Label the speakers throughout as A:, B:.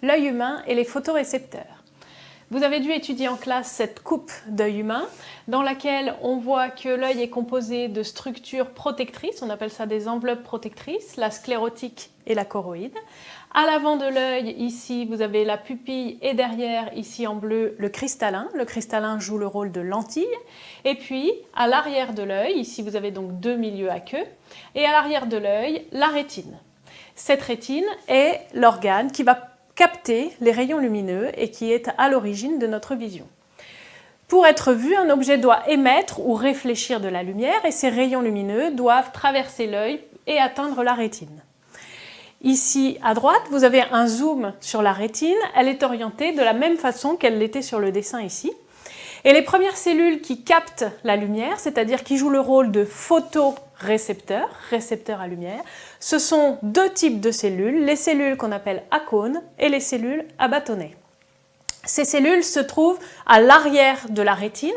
A: l'œil humain et les photorécepteurs. Vous avez dû étudier en classe cette coupe d'œil humain dans laquelle on voit que l'œil est composé de structures protectrices, on appelle ça des enveloppes protectrices, la sclérotique et la choroïde. À l'avant de l'œil, ici, vous avez la pupille et derrière, ici en bleu, le cristallin. Le cristallin joue le rôle de lentille. Et puis, à l'arrière de l'œil, ici vous avez donc deux milieux aqueux, et à l'arrière de l'œil, la rétine. Cette rétine est l'organe qui va capter les rayons lumineux et qui est à l'origine de notre vision. Pour être vu, un objet doit émettre ou réfléchir de la lumière et ces rayons lumineux doivent traverser l'œil et atteindre la rétine. Ici, à droite, vous avez un zoom sur la rétine. Elle est orientée de la même façon qu'elle l'était sur le dessin ici. Et les premières cellules qui captent la lumière, c'est-à-dire qui jouent le rôle de photorécepteurs, récepteurs à lumière, ce sont deux types de cellules, les cellules qu'on appelle acones et les cellules à bâtonnets. Ces cellules se trouvent à l'arrière de la rétine,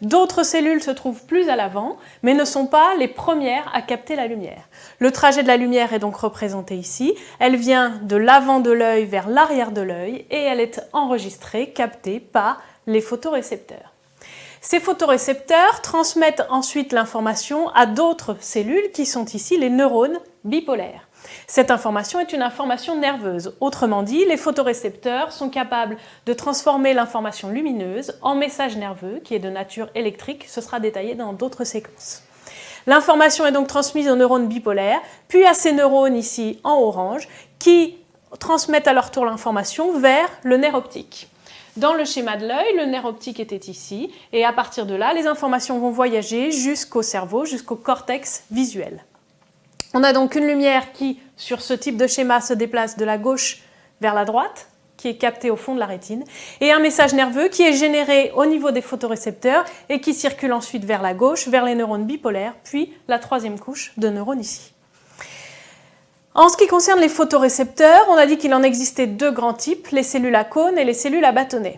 A: d'autres cellules se trouvent plus à l'avant, mais ne sont pas les premières à capter la lumière. Le trajet de la lumière est donc représenté ici, elle vient de l'avant de l'œil vers l'arrière de l'œil et elle est enregistrée, captée par les photorécepteurs. Ces photorécepteurs transmettent ensuite l'information à d'autres cellules qui sont ici les neurones bipolaires. Cette information est une information nerveuse. Autrement dit, les photorécepteurs sont capables de transformer l'information lumineuse en message nerveux qui est de nature électrique. Ce sera détaillé dans d'autres séquences. L'information est donc transmise aux neurones bipolaires, puis à ces neurones ici en orange qui transmettent à leur tour l'information vers le nerf optique. Dans le schéma de l'œil, le nerf optique était ici et à partir de là, les informations vont voyager jusqu'au cerveau, jusqu'au cortex visuel. On a donc une lumière qui, sur ce type de schéma, se déplace de la gauche vers la droite, qui est captée au fond de la rétine, et un message nerveux qui est généré au niveau des photorécepteurs et qui circule ensuite vers la gauche, vers les neurones bipolaires, puis la troisième couche de neurones ici. En ce qui concerne les photorécepteurs, on a dit qu'il en existait deux grands types, les cellules à cônes et les cellules à bâtonnets.